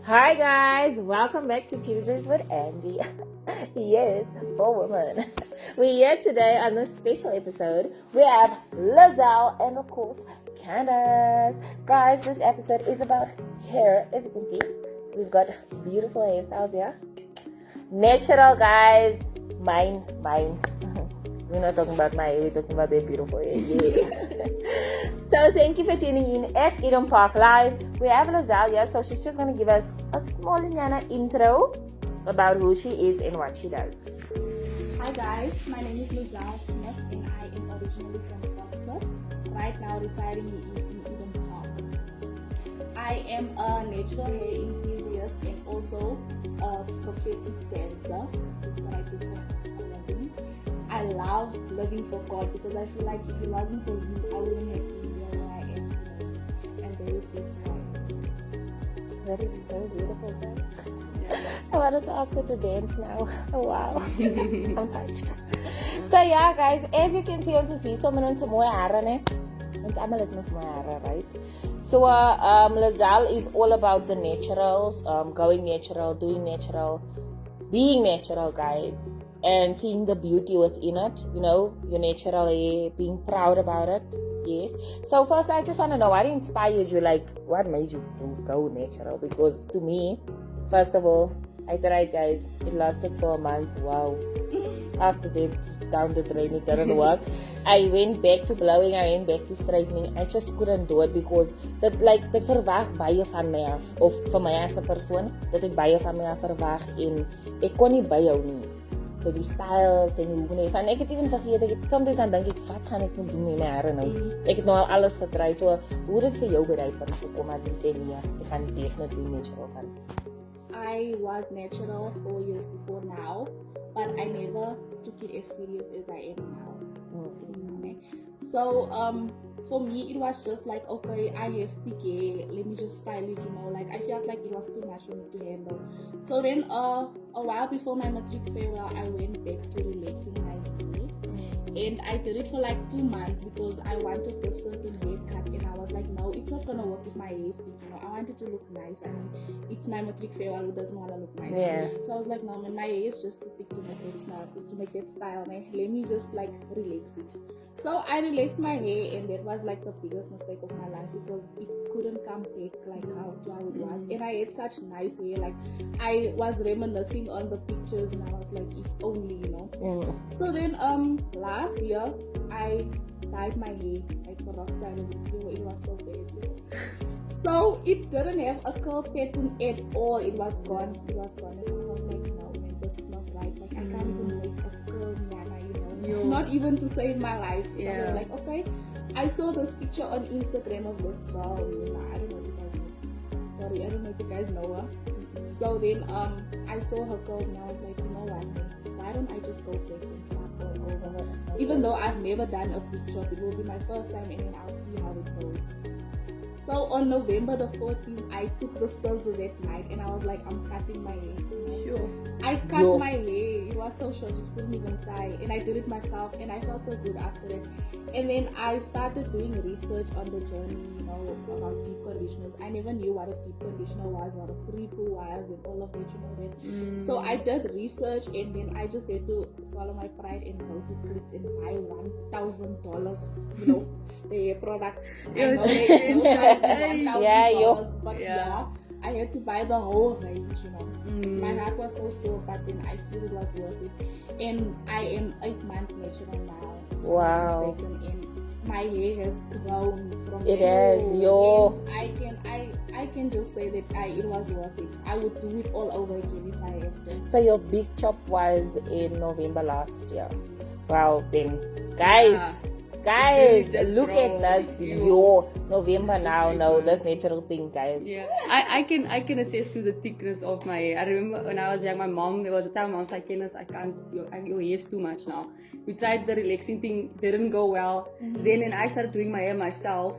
Hi guys, welcome back to Tuesdays with Angie. Yes, for women. We're here today on this special episode. We have Lizelle and of course Candace. Guys, this episode is about hair. As you can see, we've got beautiful hairstyles here. Natural, guys. Mine. We're not talking about my hair, we're talking about their beautiful hair. Yes. So thank you for tuning in at Edenpark Live. We have Lizelle here, so she's just going to give us a small intro about who she is and what she does. Hi guys, my name is Lizelle Smith and I am originally from Oxford, right now residing in Edenpark. I am a natural hair enthusiast and also a prophetic dancer. That's what I do for a living. I love living for God because I feel like if it wasn't for Him, I wouldn't have been here where I am today. And that is just how I am. That is so beautiful, guys. I wanted to ask her to dance now. Oh, wow. I'm touched. So yeah, guys, as you can see on the see, so many more hair, ne? It's more hair, right? So Lizelle is all about the naturals, going natural, doing natural, being natural, guys. And seeing the beauty within it, you know, your natural hair, being proud about it. Yes. So first, I just want to know, what inspired you? Like, what made you go natural? Because to me, first of all, I tried, guys. It lasted for a month. Wow. After that, down the drain, it didn't work. I went back to blowing. I went back to straightening. I just couldn't do it because dat verwag baie van my af, of vir my as 'n persoon, dat ek baie van my af verwag en ek kon nie byhou nie. Vir die styles en die hoe van ek het even vergeet, soms dan dink ek, wat gaan ek nou doen met my hare nou? Ek het nou al alles getry, so hoe dit vir jou by daai punt gekom dat jy sê nee, ek gaan definitely natural gaan. I was natural 4 years before now, but I never took it as serious as I am now. So for me it was just like, okay, I have thick hair, let me just style it, you know, like I felt like it was too much for me to handle. So then a while before my matric farewell, I went back to relaxing my hair. And I did it for like 2 months because I wanted a certain haircut and I was like, no, it's not gonna work if my hair is thick, you know. I wanted to look nice. I mean, it's my matric farewell, who doesn't want to look nice? Yeah. So I was like, no man, my hair is just too thick to make that style, man. Let me just like relax it. So I relaxed my hair and that was like the biggest mistake of my life because it couldn't come back like how it was. And I had such nice hair, like I was reminiscing on the pictures and I was like, if only, you know. So then last year I dyed my hair like peroxide and it was so bad. So it didn't have a curl pattern at all. It was gone. So I was like, no man, this is not right. Like I can't even make a curl nana, you know. Not even to save my life. So I was like, okay. I saw this picture on Instagram of this girl. I don't know if you guys know. Sorry, I don't know if you guys know her. So then I saw her curls and I was like, you know what, why don't I just go back and start all over? Even though I've never done a big job, it will be my first time and then I'll see how it goes. So on November the 14th, I took the scissors that night and I was like, I'm cutting my hair. I cut my hair. It was so short, it couldn't even tie. And I did it myself and I felt so good after it. And then I started doing research on the journey, you know, about deep conditioners. I never knew what a deep conditioner was, what a pre-poo was and all of that, you know that. So I did research and then I just had to swallow my pride and go to Clicks and buy $1,000, you know, the products. I know they $1,000, but I had to buy the whole range, you know. My heart was so sore, but then I feel it was worth it. And I am 8 months natural now. Wow. And my hair has grown from it has, yo. I can just say that it was worth it. I would do it all over again if I have to. So your big chop was in November last year. Wow, then guys, look at this. Yo, November now. No, that's natural thing, guys. Yeah, I can attest to the thickness of my hair. I remember when I was young, my mom, there was a time mom's like, Kenneth, your hair's too much now. We tried the relaxing thing, didn't go well. Then when I started doing my hair myself,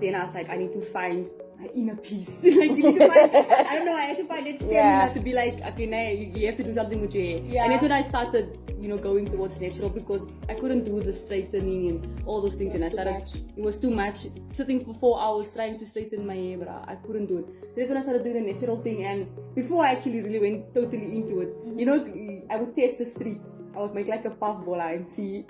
then I was like, I need to find my inner peace. Like you need to find, I don't know, I had to find that stamina to be like, okay, now you have to do something with your hair. And that's when I started going towards natural because I couldn't do the straightening and all those things. And I started, it was too much. Sitting for 4 hours trying to straighten my hair, bruh. I couldn't do it. So that's when I started doing the natural thing. And before I actually really went totally into it, I would test the streets. I would make like a puff bola and see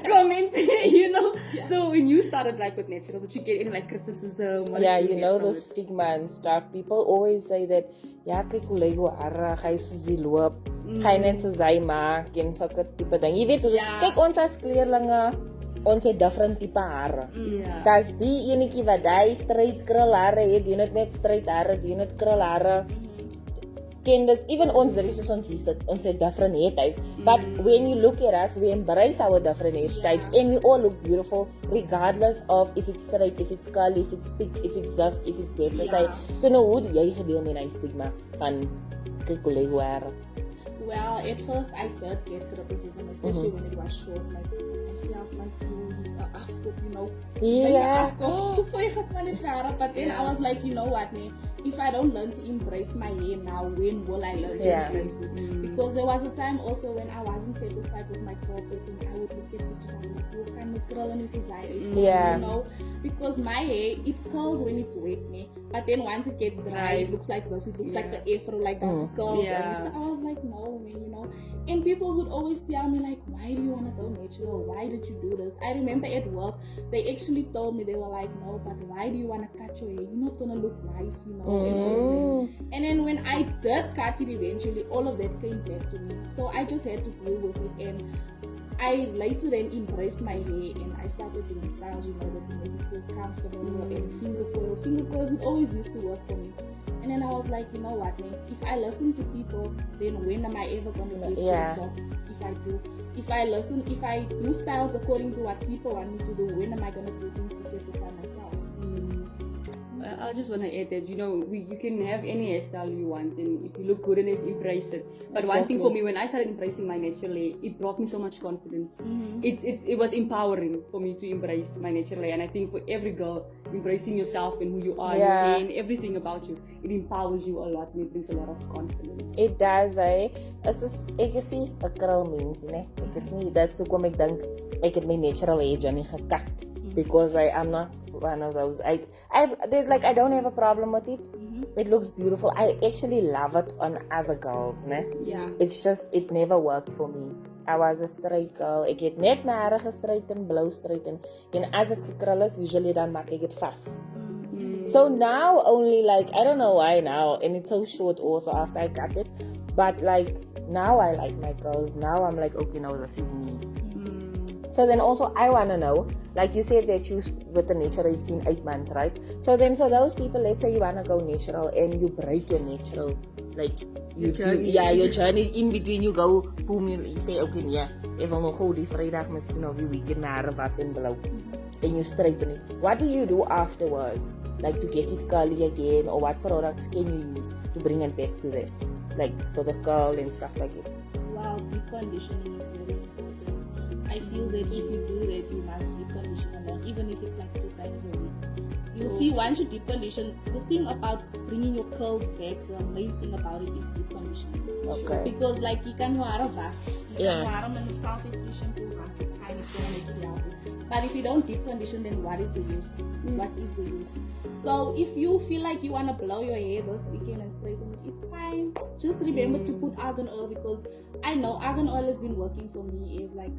comments, Yeah. So when you started like with natural, did you get any like criticism? Yeah, the stigma and stuff. People always say that, ja, kyk hoe lyk jou hare, hy soos die loop, hy net soos hy maak en sulke tipe ding. Jy weet, kyk ons as kleerlinge, ons het different tipe hare. Daar's die enetjie wat hy straight krul hare het, die net straight hare, die net krul hare. Kinders, even ons het different hair types. But when you look at us, we embrace our different hair types and we all look beautiful regardless of if it's straight, if it's curly, if it's thick, if it's this, if it's that. So nou, hoe jy gedeel met die stigma van kyk hoe lyk jou hare? Well, at first I did get criticism, especially when it was short. Like, I felt like afkoop, Yeah. But then I was like, you know what, man? If I don't learn to embrace my hair now, when will I learn to embrace it? Because there was a time also when I wasn't satisfied with my curl pattern. I would look at pictures and like, what kind of curl is this? Because my hair, it curls when it's wet, but then once it gets dry, it looks like this. It looks like the afro, like the curls. And so I was like, no, man, And people would always tell me like, why do you want to go natural? Why did you do this? I remember at work, they actually told me, they were like, no, but why do you want to cut your hair? You're not going to look nice, And then when I did cut it eventually, all of that came back to me. So I just had to deal with it. And I later then embraced my hair and I started doing styles, that made me feel comfortable. And finger coils, it always used to work for me. And then I was like, you know what, man? If I listen to people, then when am I ever going to get to the top? If I do. If I do styles according to what people want me to do, when am I going to do things to satisfy myself? I just want to add that, you can have any hairstyle you want, and if you look good in it, embrace it. But one thing for me, when I started embracing my natural hair, it brought me so much confidence. It was empowering for me to embrace my natural hair, and I think for every girl, embracing yourself and who you are, your hair and everything about you, it empowers you a lot and it brings a lot of confidence. It does, eh? Ek is nie 'n krul mens nie. Ek is nie, dis hoekom ek dink ek het my natural hair journey gekat. Because I am not one of those. I don't have a problem with it. It looks beautiful. I actually love it on other girls, né? Yeah. It's just, it never worked for me. I was a straight girl. Ek het net my hare gestraighten, blou straighten. En as it gekrul is, usually dan maak ek dit vas. So now only like, I don't know why now, and it's so short also after I cut it. But like, now I like my curls. Now I'm like, okay, no, this is me. So then also I want to know, like you said that you with the natural, it's been 8 months, right? So then for those people, let's say you want to go natural and you break your natural, like your journey in between, you go boom, you say, okay, yeah, ek wil nog die Vrydag miskien of die weekend my hare was en blou, and you straighten it. What do you do afterwards? Like to get it curly again, or what products can you use to bring it back to that, like for the curl and stuff like that? Wow, deep conditioning is very important. I feel that if you do that, you must deep condition a lot, even if it's like 2 times a week. You'll see once you deep condition, the thing about bringing your curls back, the main thing about it is deep conditioning. Okay. Because like you can wear a vas, you can wear them in the self-efficient vas, it's fine, it's gonna make it healthy. But if you don't deep condition, then what is the use? What is the use? So if you feel like you wanna blow your hair this weekend and straighten it, it's fine. Just remember to put argan oil, because I know argan oil has been working for me. Is like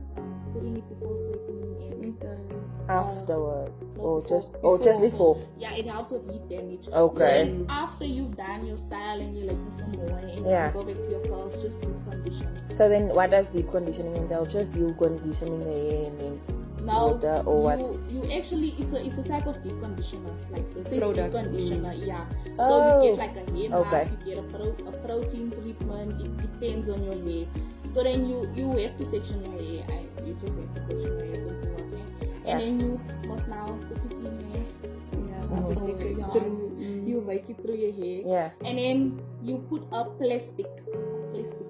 putting it before straightening and afterwards, no, just before. Yeah, it helps with heat damage. Okay. So after you've done your style and you like Mr. Moe and you go back to your curls, just deep condition. So then, what does deep conditioning entail? Just you conditioning the hair and then now water, or what? You actually, it's a type of deep conditioner, like it says product. deep conditioner. Yeah. So you get like a hair mask, you get a protein treatment. It depends on your hair. So then you have to section your hair. You just have to section your hair. And then you must now put it in there. You make it through your hair. Yeah. And then you put a plastic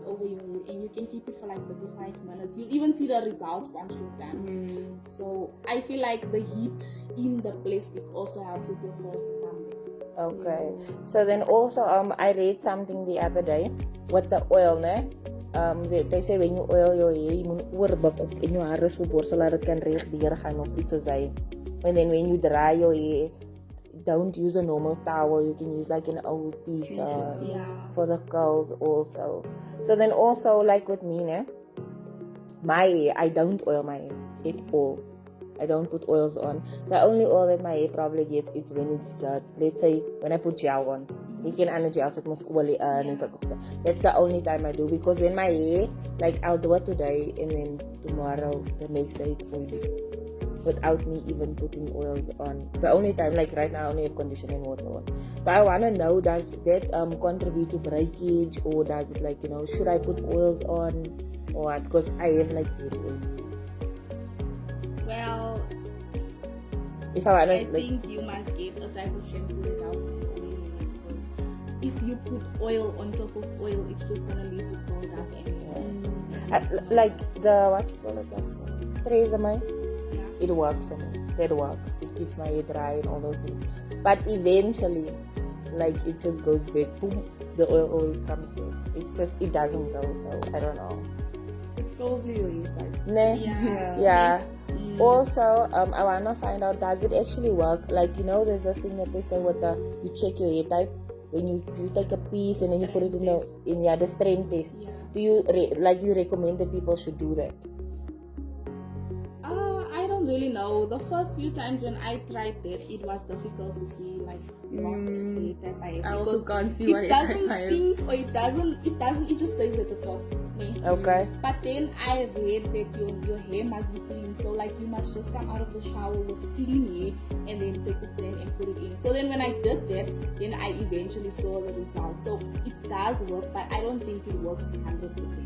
over your hair, and you can keep it for like 35 minutes. You'll even see the results once you're done. So I feel like the heat in the plastic also helps with your curls to come back. Okay. So then also I read something the other day with the oil, ne? they say when you oil your hair, you moet oorbuk op in your hare so borsel dat dit kan reg deurgaan of iets soos hy. And then when you dry your hair, don't use a normal towel. You can use like an old piece for the curls also. So then also like with me, my hair, I don't oil my hair at all. I don't put oils on. The only oil that my hair probably gets is when it's dirt. Let's say when I put gel on. You can add gel, so it must oily and so. That's the only time I do, because when my hair, like I'll do it today and then tomorrow, the next day it's oily. Without me even putting oils on. The only time, like right now, I only have conditioning water on. So I want to know, does that contribute to breakage, or does it like, should I put oils on or what? Because I have like very oily. Well, if I think you must get a type of shampoo that has oil. If you put oil on top of oil, it's just gonna lead to buildup and like the what you call it, Tresemme. It works for me. That works. It keeps my hair dry and all those things. But eventually, like it just goes back. Boom, the oil always comes back. It doesn't go. So I don't know. It's probably your hair type. Yeah. Also, I wanna find out, does it actually work? Like there's this thing that they say with you check your hair type when you take a piece and then you put it in the strength test. Yeah. Do you do you recommend that people should do that? Really know. The first few times when I tried that, it was difficult to see like what hair type I have. I also can't see what it hair type I doesn't have. sink, or it just stays at the top. Okay. But then I read that your hair must be clean, so like you must just come out of the shower with clean hair and then take a strand and put it in. So then when I did that, then I eventually saw the results. So it does work, but I don't think it works 100%.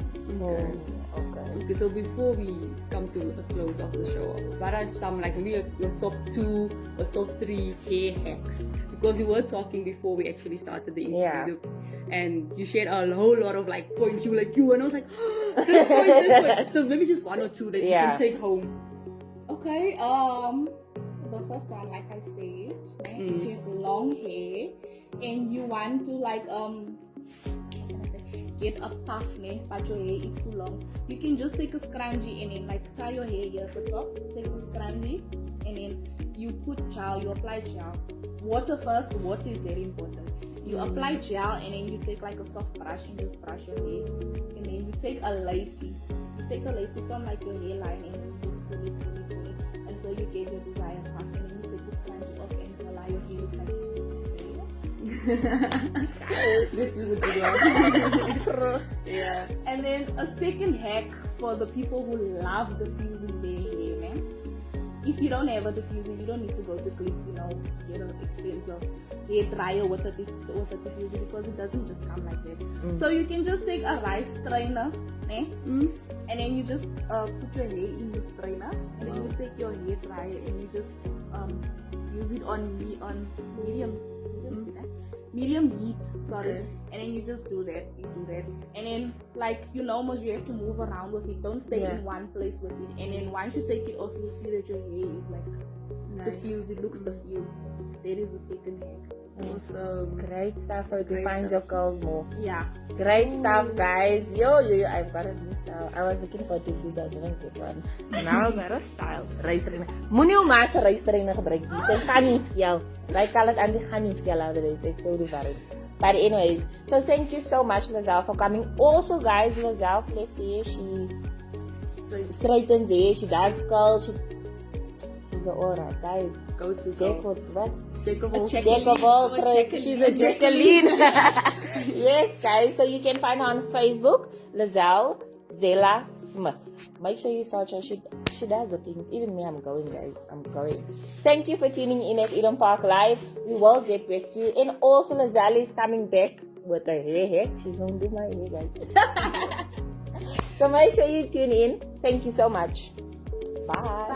Okay, so before we come to a close of the show, what are some like maybe your top 2 or top 3 hair hacks? Because we were talking before we actually started the interview, and you shared a whole lot of like points you and I was like, this point. So maybe just 1 or 2 that you can take home. Okay, the first one, like I said, if you have long hair and you want to like get a puff, but your hair is too long, you can just take a scrunchie and then like tie your hair here at the top, take a scrunchie, and then you put gel, you apply gel. Water first, water is very important. You apply gel and then you take like a soft brush and just brush your hair, and then you take a lacy. You take a lacy from like your hairline and then you just pull it until you get your desired puff, and then you take the scrunchie off and allow your hair looks like this is This is a good one. Yeah. And then a second hack for the people who love diffusing their hair, man. If you don't have a diffuser, you don't need to go to Clicks, get an expensive hair dryer with a diffuser, because it doesn't just come like that. So you can just take a rice strainer, and then you just put your hair in the strainer, and then you take your hair dryer and you just use it on medium heat, Okay. And then you just do that, and then like most you have to move around with it, don't stay in one place with it, and then once you take it off, you'll see that your hair is like diffused, it looks diffused. That is the second hack. Awesome. Great stuff. So it defines your curls more. Yeah. Great stuff, guys. Yo, I've got a new style. I was looking for a diffuser, I didn't get one. Now I got a style. Rice trainer. Moenie ou maar se rice trainer gebruik nie. Sy gaan nie skel. Like call it and die gaan nie skel nowadays. It's so different. But anyways, so thank you so much, Lizelle, for coming. Also, guys, Lizelle, let's see, she straightens hair, she does curls, she's an aura, guys. Go to what? Jacobal. She's a Jacqueline. Yes, guys. So you can find her on Facebook, Lizelle Smith. Make sure you search her. She does the things. Even me, I'm going, guys. I'm going. Thank you for tuning in at Edenpark Live. We will get back to you. And also, Lizelle is coming back with her hair. She's going to do my hair, guys. So make sure you tune in. Thank you so much. Bye.